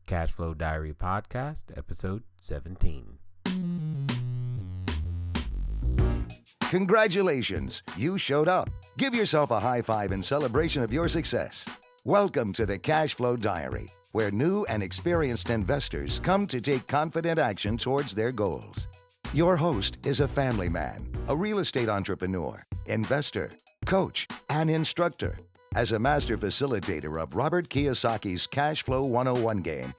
Cashflow Diary Podcast, episode 17. Congratulations, you showed up. Give yourself a high five in celebration of your success. Welcome to the Cashflow Diary, where new and experienced investors come to take confident action towards their goals. Your host is a family man, a real estate entrepreneur, investor, coach, and instructor. As a master facilitator of Robert Kiyosaki's Cashflow 101 game,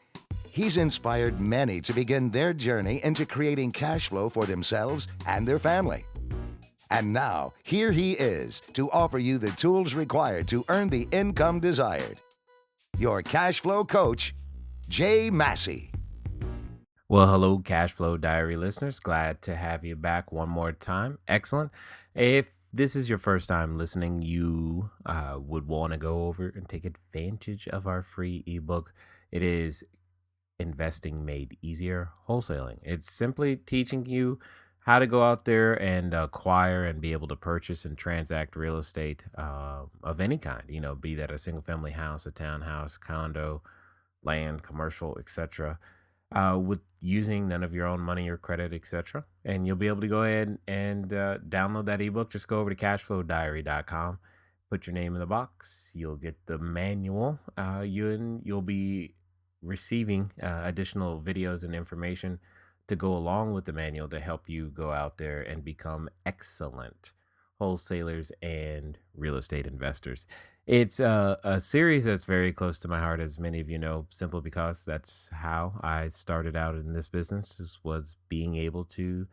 he's inspired many to begin their journey into creating cash flow for themselves and their family. And now, here he is to offer you the tools required to earn the income desired. Your cash flow coach, Jay Massey. Well, hello, Cashflow Diary listeners. Glad to have you back one more time. Excellent. If this is your first time listening, you would want to go over and take advantage of our free ebook. It is Investing Made Easier, Wholesaling. It's simply teaching you how to go out there and acquire and be able to purchase and transact real estate of any kind, be that a single family house, a townhouse, condo, land, commercial, etc., with using none of your own money or credit, etc. And you'll be able to go ahead and download that ebook. Just go over to cashflowdiary.com, put your name in the box. You'll get the manual. You'll be receiving additional videos and information to go along with the manual to help you go out there and become excellent wholesalers and real estate investors. It's a series that's very close to my heart, as many of you know, simply because that's how I started out in this business, was being able to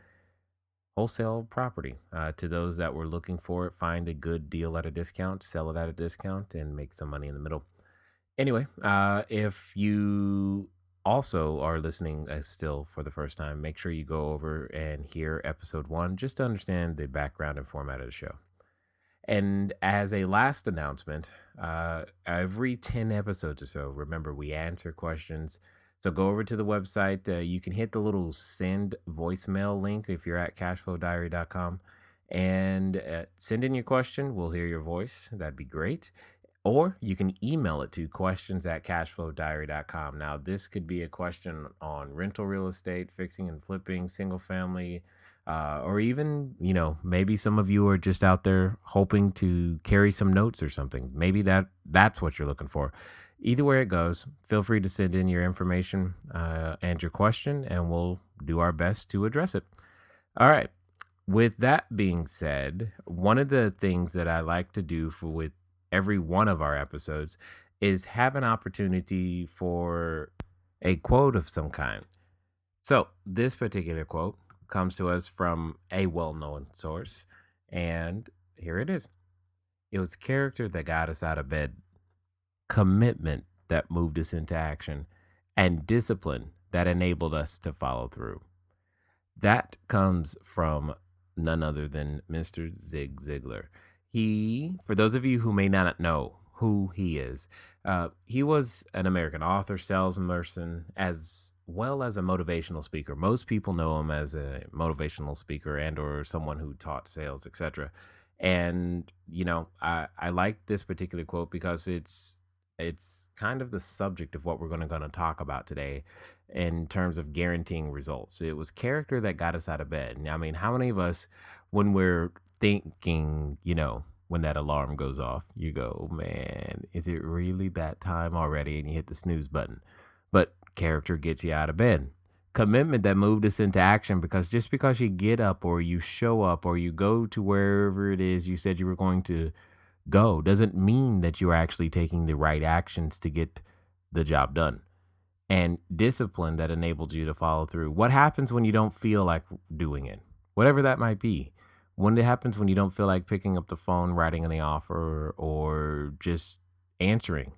wholesale property to those that were looking for it, find a good deal at a discount, sell it at a discount, and make some money in the middle. Anyway, if you also are listening still for the first time, make sure you go over and hear episode 1 just to understand the background and format of the show. And as a last announcement, every 10 episodes or so, remember, we answer questions. So go over to the website. You can hit the little send voicemail link if you're at cashflowdiary.com and send in your question. We'll hear your voice. That'd be great. Or you can email it to questions@cashflowdiary.com. Now, this could be a question on rental real estate, fixing and flipping, single family, or even, maybe some of you are just out there hoping to carry some notes or something. Maybe that's what you're looking for. Either way it goes, feel free to send in your information and your question, and we'll do our best to address it. All right. With that being said, one of the things that I like to do with every one of our episodes is have an opportunity for a quote of some kind. So this particular quote comes to us from a well-known source, and here it is. It was character that got us out of bed, commitment that moved us into action, and discipline that enabled us to follow through. That comes from none other than Mr. Zig Ziglar. He, for those of you who may not know who he is, he was an American author, salesperson, as well as a motivational speaker. Most people know him as a motivational speaker and or someone who taught sales, etc. And, I like this particular quote because it's kind of the subject of what we're going to talk about today in terms of guaranteeing results. It was character that got us out of bed. I mean, how many of us, when we're thinking, when that alarm goes off, you go, man, is it really that time already? And you hit the snooze button. But character gets you out of bed. Commitment that moved us into action, because just because you get up or you show up or you go to wherever it is you said you were going to go doesn't mean that you're actually taking the right actions to get the job done. And discipline that enabled you to follow through. What happens when you don't feel like doing it? Whatever that might be. When it happens when you don't feel like picking up the phone, writing the offer, or just answering,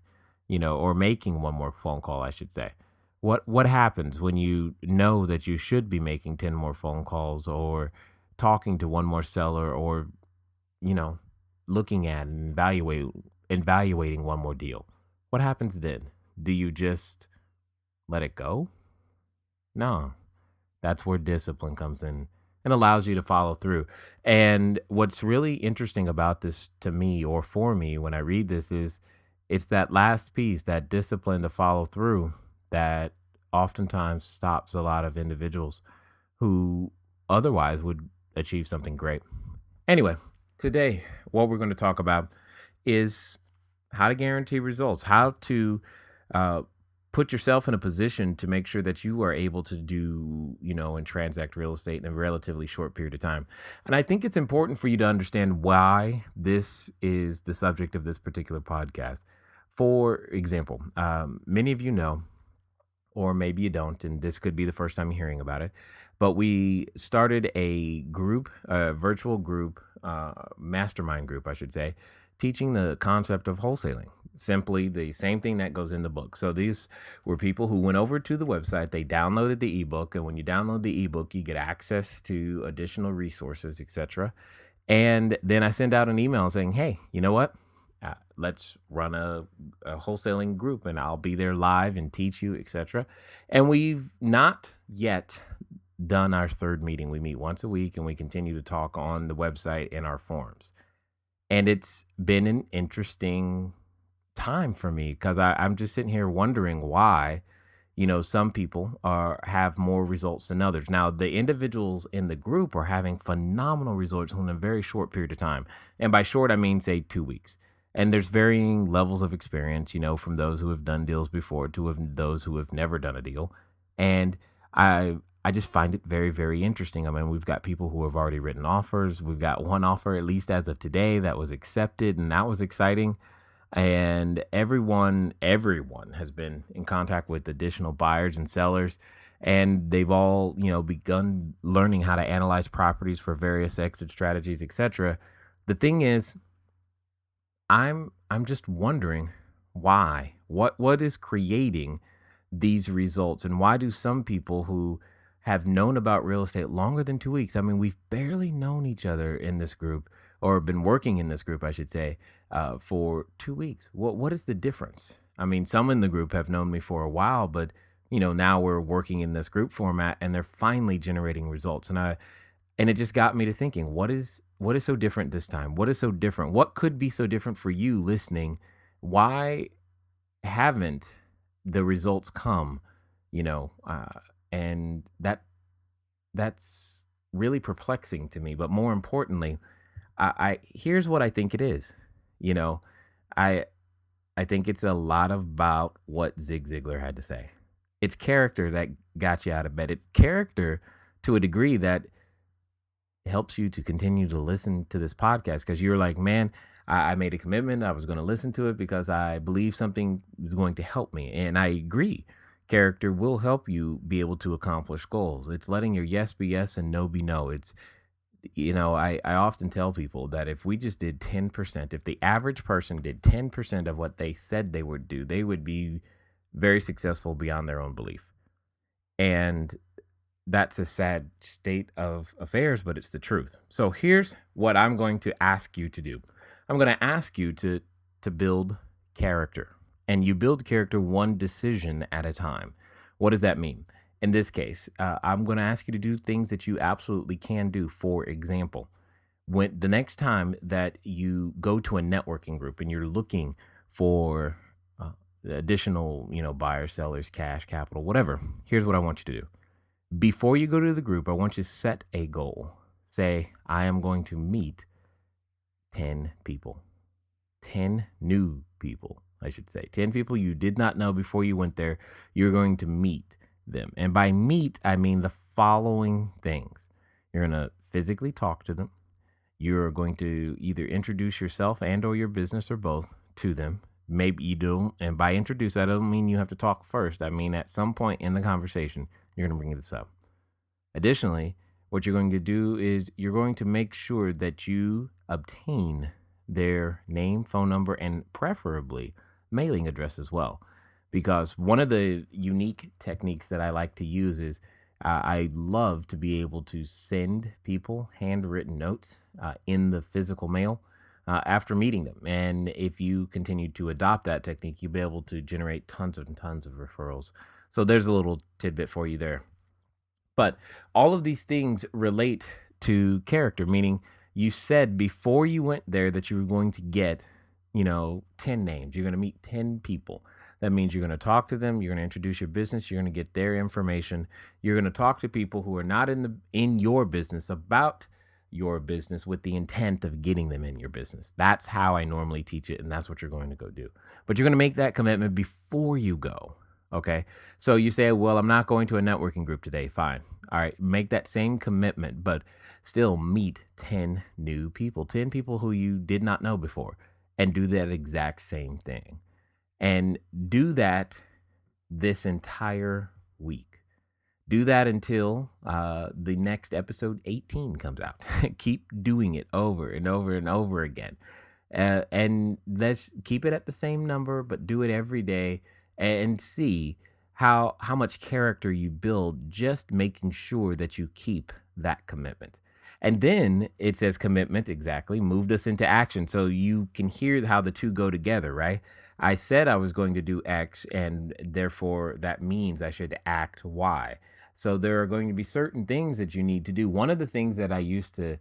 or making one more phone call, I should say. What happens when you know that you should be making 10 more phone calls, or talking to one more seller, or, looking at and evaluating one more deal? What happens then? Do you just let it go? No. That's where discipline comes in and allows you to follow through. And what's really interesting about this to me, or for me, when I read this, is it's that last piece, that discipline to follow through, that oftentimes stops a lot of individuals who otherwise would achieve something great. Anyway, today, what we're going to talk about is how to guarantee results, how to uh, put yourself in a position to make sure that you are able to do, and transact real estate in a relatively short period of time. And I think it's important for you to understand why this is the subject of this particular podcast. For example, many of you know, or maybe you don't, and this could be the first time you're hearing about it. But we started a group, a virtual group, mastermind group, I should say, teaching the concept of wholesaling. Simply the same thing that goes in the book. So these were people who went over to the website, they downloaded the ebook, and when you download the ebook, you get access to additional resources, etc. And then I send out an email saying, hey, you know what? Let's run a wholesaling group and I'll be there live and teach you, etc. And we've not yet done our third meeting. We meet once a week and we continue to talk on the website and our forums. And it's been an interesting time for me because I'm just sitting here wondering why, some people have more results than others. Now, the individuals in the group are having phenomenal results in a very short period of time. And by short, I mean, say 2 weeks. And there's varying levels of experience, from those who have done deals before to those who have never done a deal. And I just find it very, very interesting. I mean, we've got people who have already written offers. We've got one offer, at least as of today, that was accepted, and that was exciting. And everyone has been in contact with additional buyers and sellers, and they've all, begun learning how to analyze properties for various exit strategies, etc. The thing is, I'm just wondering why. What is creating these results, and why do some people who have known about real estate longer than 2 weeks? I mean, we've barely known each other in this group, or been working in this group, I should say, for 2 weeks. What is the difference? I mean, some in the group have known me for a while, but now we're working in this group format, and they're finally generating results. And it just got me to thinking, what is so different this time? What is so different? What could be so different for you listening? Why haven't the results come? And that's really perplexing to me. But more importantly, I here's what I think it is. You know, I I think it's a lot about what Zig Ziglar had to say. It's character that got you out of bed. It's character to a degree that helps you to continue to listen to this podcast because you're like, man, I made a commitment. I was going to listen to it because I believe something is going to help me. And I agree. Character will help you be able to accomplish goals. It's letting your yes be yes and no be no. I often tell people that if we just did 10%, if the average person did 10% of what they said they would do, they would be very successful beyond their own belief. And that's a sad state of affairs, but it's the truth. So here's what I'm going to ask you to do. I'm going to ask you to build character. And you build character one decision at a time. What does that mean? In this case, I'm going to ask you to do things that you absolutely can do. For example, when the next time that you go to a networking group and you're looking for additional, buyers, sellers, cash, capital, whatever, here's what I want you to do. Before you go to the group, I want you to set a goal. Say, I am going to meet 10 people, 10 new people, I should say. 10 people you did not know before you went there. You're going to meet them. And by meet, I mean the following things. You're going to physically talk to them. You're going to either introduce yourself and or your business or both to them. Maybe you don't. And by introduce, I don't mean you have to talk first. I mean, at some point in the conversation, you're going to bring this up. Additionally, what you're going to do is you're going to make sure that you obtain their name, phone number, and preferably mailing address as well. Because one of the unique techniques that I like to use is I love to be able to send people handwritten notes in the physical mail after meeting them. And if you continue to adopt that technique, you'll be able to generate tons and tons of referrals. So there's a little tidbit for you there. But all of these things relate to character, meaning you said before you went there that you were going to get 10 names. You're going to meet 10 people. That means you're going to talk to them, you're going to introduce your business, you're going to get their information. You're going to talk to people who are not in your business about your business with the intent of getting them in your business. That's how I normally teach it, and that's what you're going to go do. But you're going to make that commitment before you go. Okay. So you say, well, I'm not going to a networking group today. Fine. All right. Make that same commitment, but still meet 10 new people, 10 people who you did not know before, and do that exact same thing. And do that this entire week. Do that until the next episode 18 comes out. Keep doing it over and over and over again. And let's keep it at the same number, but do it every day and see how much character you build just making sure that you keep that commitment. And then it says commitment, exactly, moved us into action. So you can hear how the two go together, right? I said I was going to do X, and therefore that means I should act Y. So there are going to be certain things that you need to do. One of the things that I used to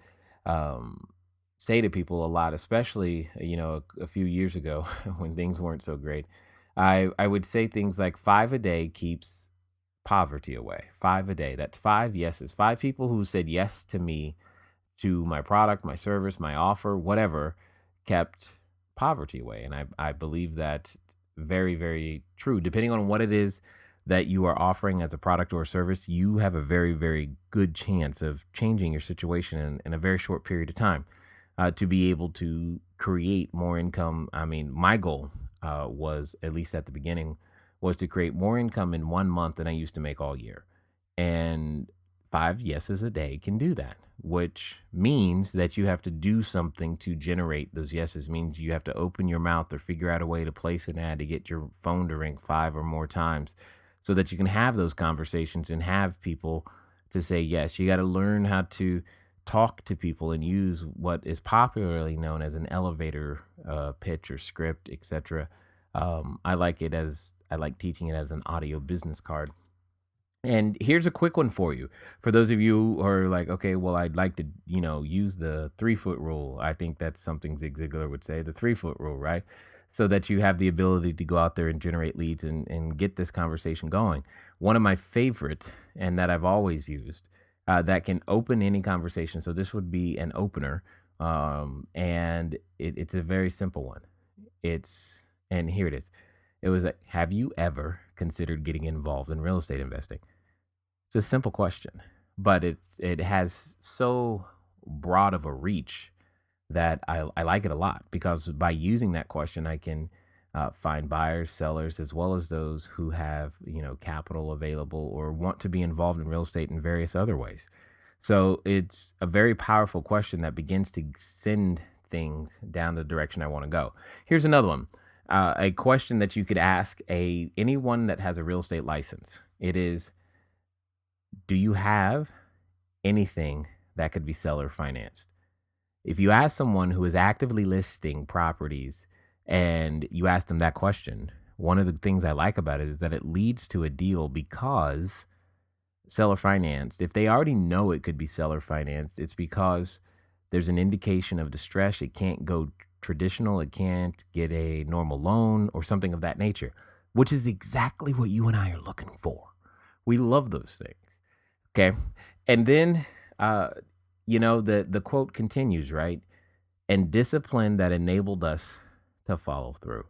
um, say to people a lot, especially a few years ago when things weren't so great, I would say things like 5 a day keeps poverty away. 5 a day. That's 5 yeses. 5 people who said yes to me, to my product, my service, my offer, whatever, kept poverty away. And I believe that very, very true. Depending on what it is that you are offering as a product or a service, you have a very, very good chance of changing your situation in a very short period of time to be able to create more income. I mean, my goal was, at least at the beginning, was to create more income in 1 month than I used to make all year. And 5 yeses a day can do that, which means that you have to do something to generate those yeses. Means you have to open your mouth or figure out a way to place an ad to get your phone to ring 5 or more times so that you can have those conversations and have people to say yes. You got to learn how to talk to people and use what is popularly known as an elevator pitch or script, etc. I like teaching it as an audio business card. And here's a quick one for you. For those of you who are like, okay, well, I'd like to, use the 3 foot rule. I think that's something Zig Ziglar would say, the 3 foot rule, right? So that you have the ability to go out there and generate leads and get this conversation going. One of my favorite, and that I've always used, that can open any conversation. So this would be an opener. And it's a very simple one. And here it is. It was like, have you ever considered getting involved in real estate investing? It's a simple question, but it has so broad of a reach that I like it a lot, because by using that question, I can find buyers, sellers, as well as those who have capital available or want to be involved in real estate in various other ways. So it's a very powerful question that begins to send things down the direction I want to go. Here's another one. A question that you could ask anyone that has a real estate license. It is, do you have anything that could be seller financed? If you ask someone who is actively listing properties and you ask them that question, one of the things I like about it is that it leads to a deal, because seller financed, if they already know it could be seller financed, it's because there's an indication of distress. It can't go traditional. It can't get a normal loan or something of that nature, which is exactly what you and I are looking for. We love those things. Okay. And then, the quote continues, right? And discipline that enabled us to follow through.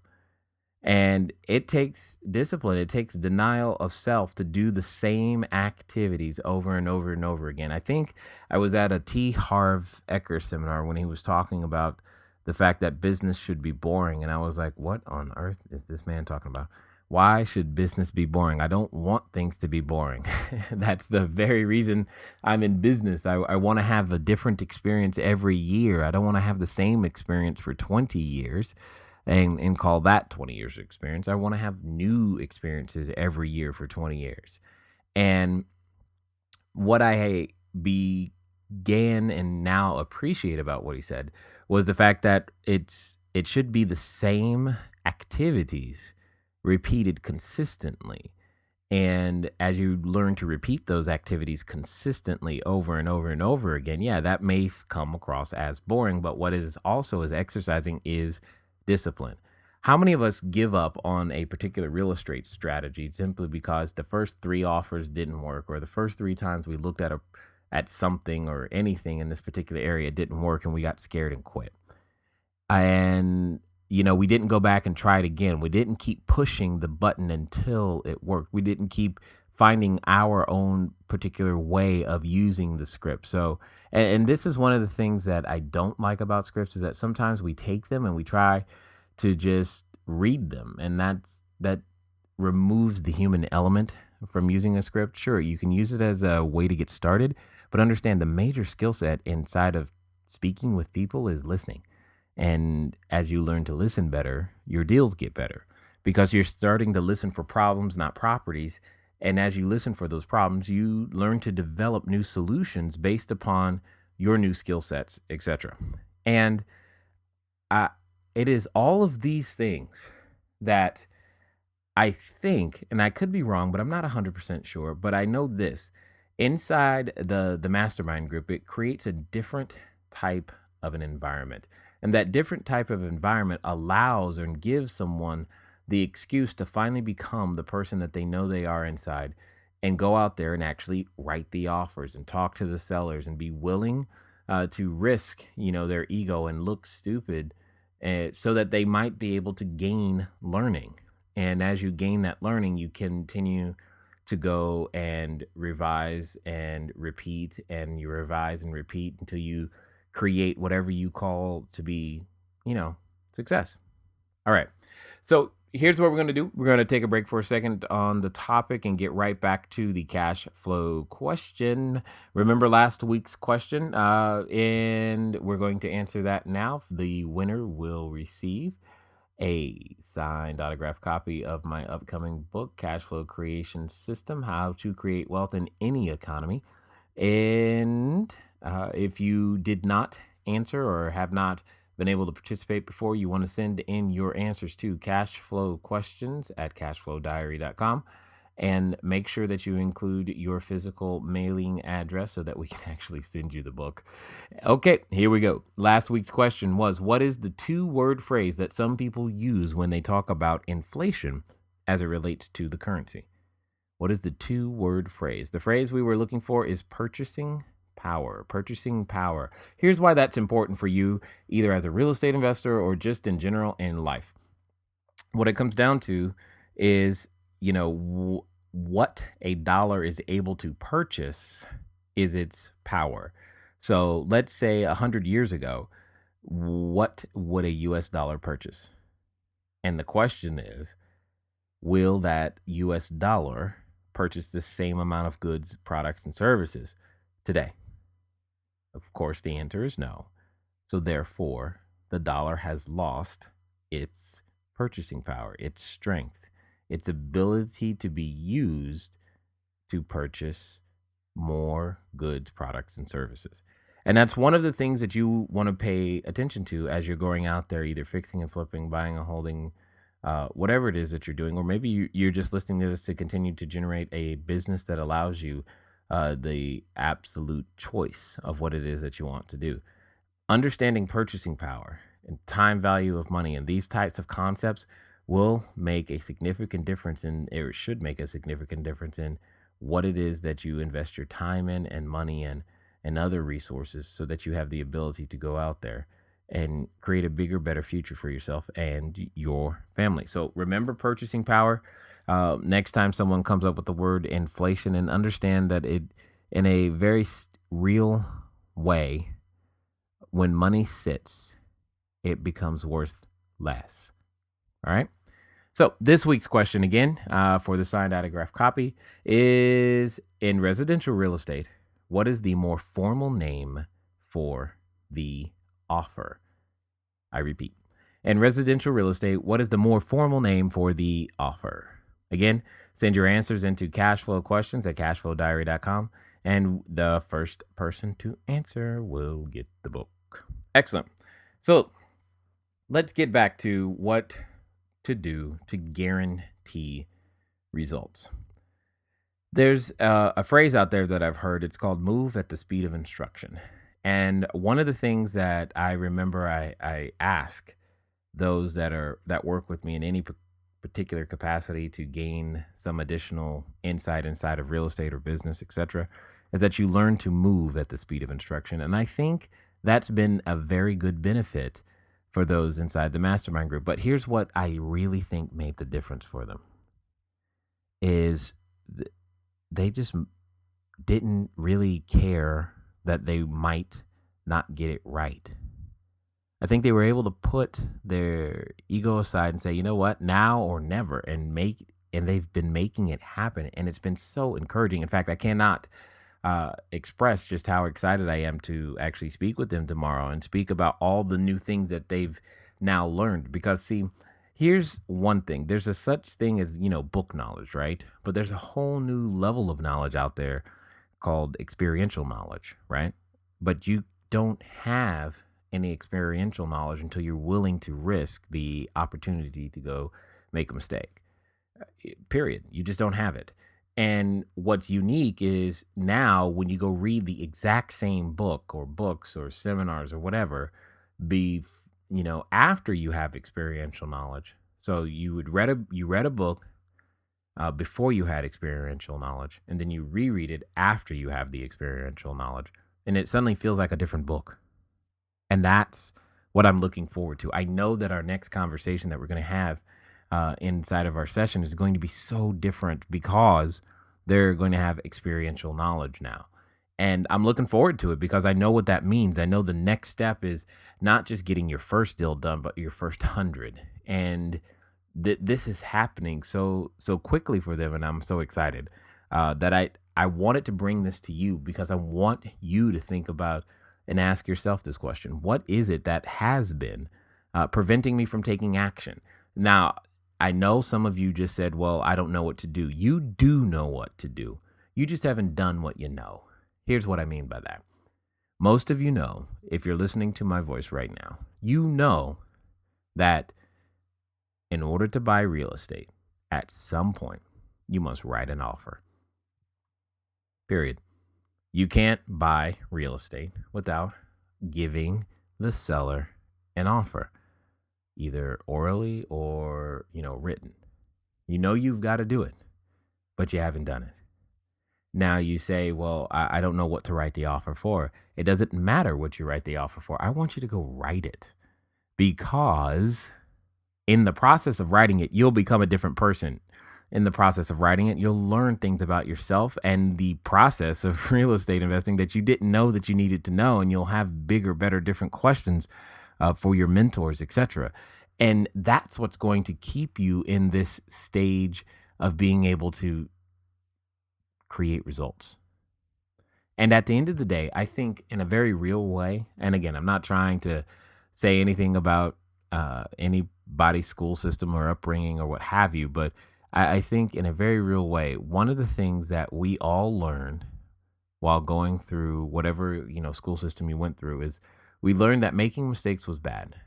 And it takes discipline. It takes denial of self to do the same activities over and over and over again. I think I was at a T. Harv Eker seminar when he was talking about the fact that business should be boring. And I was like, what on earth is this man talking about? Why should business be boring? I don't want things to be boring. That's the very reason I'm in business. I want to have a different experience every year. I don't want to have the same experience for 20 years and call that 20 years of experience. I want to have new experiences every year for 20 years. And what I began and now appreciate about what he said was the fact that it should be the same activities repeated consistently. And as you learn to repeat those activities consistently over and over and over again, yeah, that may come across as boring, but what it is also is exercising is discipline. How many of us give up on a particular real estate strategy simply because the first three offers didn't work, or the first three times we looked at something or anything in this particular area didn't work, and we got scared and quit? And we didn't go back and try it again. We didn't keep pushing the button until it worked. We didn't keep finding our own particular way of using the script. So, and this is one of the things that I don't like about scripts, is that sometimes we take them and we try to just read them, and that removes the human element from using a script. Sure, you can use it as a way to get started, but understand the major skill set inside of speaking with people is listening. And as you learn to listen better, your deals get better because you're starting to listen for problems, not properties. And as you listen for those problems, you learn to develop new solutions based upon your new skill sets, etc. And I, it is all of these things that I think, and I could be wrong, but I'm not 100% sure, but I know this. Inside the mastermind group, it creates a different type of an environment. And that different type of environment allows and gives someone the excuse to finally become the person that they know they are inside, and go out there and actually write the offers and talk to the sellers and be willing to risk, their ego and look stupid, so that they might be able to gain learning. And as you gain that learning, you continue to go and revise and repeat, and you revise and repeat until you create whatever you call to be, success. All right. So here's what we're going to do. We're going to take a break for a second on the topic and get right back to the cash flow question. Remember last week's question, and we're going to answer that now. The winner will receive a signed autographed copy of my upcoming book, Cash Flow Creation System: How to Create Wealth in Any Economy. And if you did not answer or have not been able to participate before, you want to send in your answers to cashflowquestions@cashflowdiary.com, and make sure that you include your physical mailing address so that we can actually send you the book. Okay, here we go. Last week's question was, what is the two-word phrase that some people use when they talk about inflation as it relates to the currency? What is the two-word phrase? The phrase we were looking for is purchasing power. Purchasing power. Here's why that's important for you, either as a real estate investor or just in general in life. What it comes down to is, what a dollar is able to purchase is its power. So let's say 100 years ago, what would a US dollar purchase? And the question is, will that US dollar purchase the same amount of goods, products, and services today? Of course, the answer is no. So therefore, the dollar has lost its purchasing power, its strength, its ability to be used to purchase more goods, products, and services. And that's one of the things that you want to pay attention to as you're going out there, either fixing and flipping, buying and holding, whatever it is that you're doing. Or maybe you're just listening to this to continue to generate a business that allows you the absolute choice of what it is that you want to do. Understanding purchasing power and time value of money and these types of concepts will make a significant difference or should make a significant difference in what it is that you invest your time in and money in and other resources, so that you have the ability to go out there and create a bigger, better future for yourself and your family. So remember purchasing power. Next time someone comes up with the word inflation, and understand that it, in a very real way, when money sits, it becomes worth less. All right. So this week's question again, for the signed autograph copy, is: in residential real estate, what is the more formal name for the offer? I repeat, in residential real estate, what is the more formal name for the offer? Again, send your answers into cashflowquestions@cashflowdiary.com, and the first person to answer will get the book. Excellent. So let's get back to what to do to guarantee results. There's a phrase out there that I've heard. It's called move at the speed of instruction. And one of the things that I remember I ask those that work with me in any particular capacity to gain some additional insight inside of real estate or business, etc., is that you learn to move at the speed of instruction. And I think that's been a very good benefit for those inside the mastermind group. But here's what I really think made the difference for them is they just didn't really care that they might not get it right. I think they were able to put their ego aside and say, you know what, now or never, and they've been making it happen. And it's been so encouraging. In fact, I cannot express just how excited I am to actually speak with them tomorrow and speak about all the new things that they've now learned. Because, see, here's one thing: there's a such thing as, book knowledge, right? But there's a whole new level of knowledge out there called experiential knowledge, right? But you don't have any experiential knowledge until you're willing to risk the opportunity to go make a mistake. Period. You just don't have it. And what's unique is now when you go read the exact same book or books or seminars or whatever, be after you have experiential knowledge. So you read a book before you had experiential knowledge, and then you reread it after you have the experiential knowledge, and it suddenly feels like a different book. And that's what I'm looking forward to. I know that our next conversation that we're going to have inside of our session is going to be so different because they're going to have experiential knowledge now. And I'm looking forward to it because I know what that means. I know the next step is not just getting your first deal done, but your first 100. And this is happening so quickly for them, and I'm so excited that I wanted to bring this to you because I want you to think about and ask yourself this question: what is it that has been preventing me from taking action? Now, I know some of you just said, well, I don't know what to do. You do know what to do. You just haven't done what you know. Here's what I mean by that. Most of you know, if you're listening to my voice right now, you know that in order to buy real estate, at some point, you must write an offer. Period. You can't buy real estate without giving the seller an offer, either orally or, written. You know you've got to do it, but you haven't done it. Now you say, well, I don't know what to write the offer for. It doesn't matter what you write the offer for. I want you to go write it, because in the process of writing it, you'll become a different person. In the process of writing it, you'll learn things about yourself and the process of real estate investing that you didn't know that you needed to know. And you'll have bigger, better, different questions for your mentors, etc. And that's what's going to keep you in this stage of being able to create results. And at the end of the day, I think in a very real way, and again, I'm not trying to say anything about anybody's school system or upbringing or what have you, but I think in a very real way, one of the things that we all learn while going through whatever, school system you went through is we learned that making mistakes was bad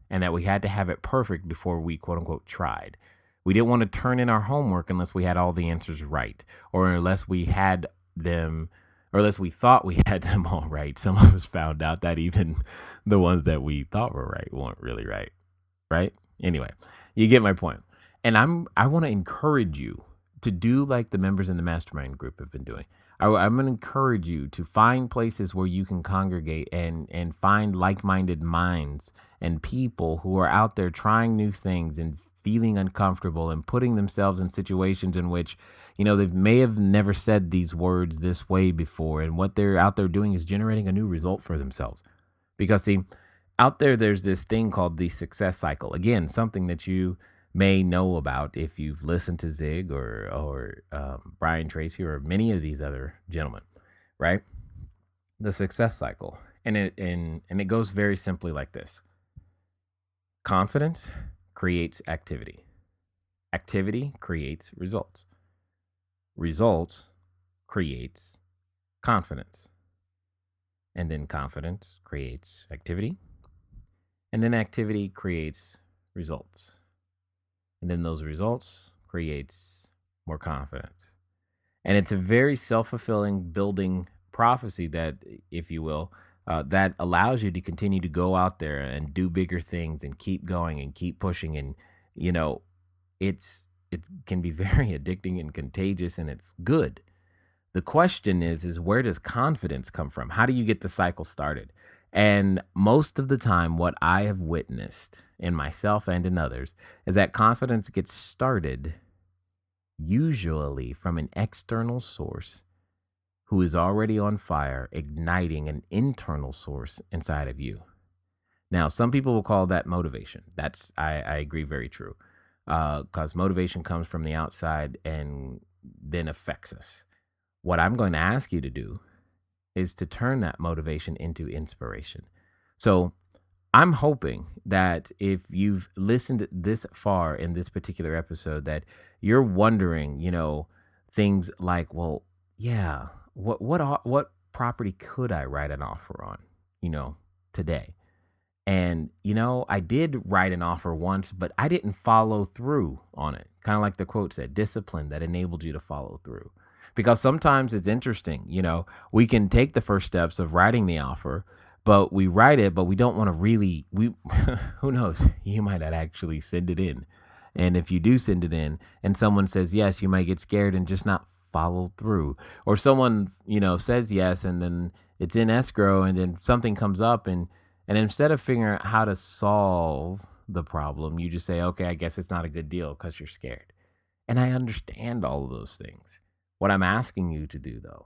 and that we had to have it perfect before we, quote unquote, tried. We didn't want to turn in our homework unless we had all the answers right, or unless we had them, or unless we thought we had them all right. Some of us found out that even the ones that we thought were right weren't really right. Right? Anyway, you get my point. And I want to encourage you to do like the members in the mastermind group have been doing. I'm going to encourage you to find places where you can congregate and find like-minded minds and people who are out there trying new things and feeling uncomfortable and putting themselves in situations in which, they may have never said these words this way before. And what they're out there doing is generating a new result for themselves. Because, see, out there's this thing called the success cycle. Again, something that you may know about if you've listened to Zig or Brian Tracy or many of these other gentlemen, right? The success cycle. And it goes very simply like this. Confidence creates activity. Activity creates results. Results creates confidence. And then confidence creates activity. And then activity creates results. And then those results creates more confidence. And it's a very self-fulfilling building prophecy that, if you will, that allows you to continue to go out there and do bigger things and keep going and keep pushing. And, you know, it can be very addicting and contagious, and it's good. The question is where does confidence come from? How do you get the cycle started? And most of the time, what I have witnessed in myself and in others is that confidence gets started usually from an external source who is already on fire, igniting an internal source inside of you. Now, some people will call that motivation. I agree, very true. Because motivation comes from the outside and then affects us. What I'm going to ask you to do is to turn that motivation into inspiration. So I'm hoping that if you've listened this far in this particular episode, that you're wondering, things like, well, yeah, what property could I write an offer on, today? And, I did write an offer once, but I didn't follow through on it. Kind of like the quote said, discipline that enabled you to follow through. Because sometimes it's interesting, we can take the first steps of writing the offer, but we write it, but we don't want to who knows, you might not actually send it in. And if you do send it in and someone says yes, you might get scared and just not follow through. Or someone, says yes, and then it's in escrow, and then something comes up, and instead of figuring out how to solve the problem, you just say, okay, I guess it's not a good deal because you're scared. And I understand all of those things. What I'm asking you to do, though,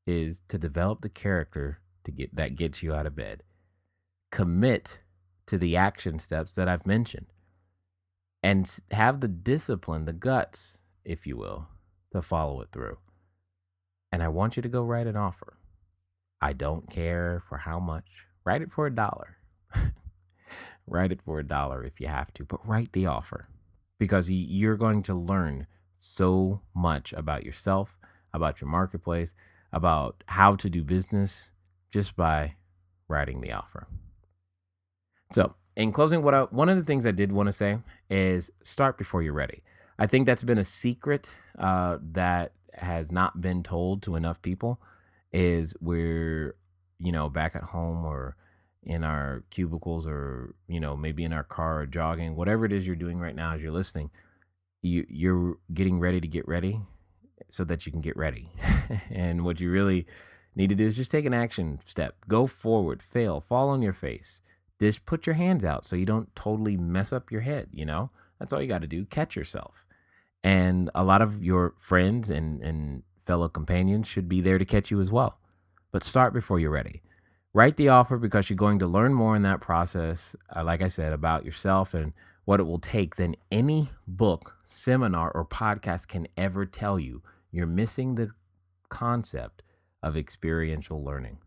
is to develop the character that gets you out of bed. Commit to the action steps that I've mentioned. And have the discipline, the guts, if you will, to follow it through. And I want you to go write an offer. I don't care for how much. Write it for $1. Write it for $1 if you have to, but write the offer, because you're going to learn so much about yourself, about your marketplace, about how to do business just by writing the offer. So, in closing, one of the things I did want to say is start before you're ready. I think that's been a secret that has not been told to enough people. Is we're back at home or in our cubicles, or maybe in our car or jogging, whatever it is you're doing right now as you're listening, you're getting ready to get ready so that you can get ready. And what you really need to do is just take an action step. Go forward, fail, fall on your face. Just put your hands out so you don't totally mess up your head, That's all you got to do. Catch yourself. And a lot of your friends and fellow companions should be there to catch you as well. But start before you're ready. Write the offer, because you're going to learn more in that process, like I said, about yourself and what it will take than any book, seminar, or podcast can ever tell you. You're missing the concept of experiential learning.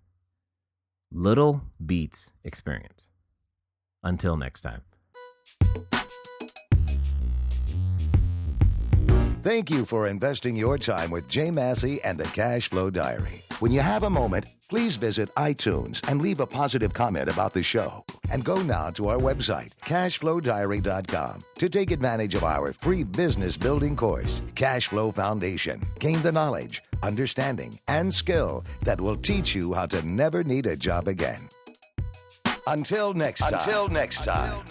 Little beats experience. Until next time. Thank you for investing your time with Jay Massey and the Cash Flow Diary. When you have a moment, please visit iTunes and leave a positive comment about the show. And go now to our website, cashflowdiary.com, to take advantage of our free business building course, Cash Flow Foundation. Gain the knowledge, understanding, and skill that will teach you how to never need a job again. Until next time.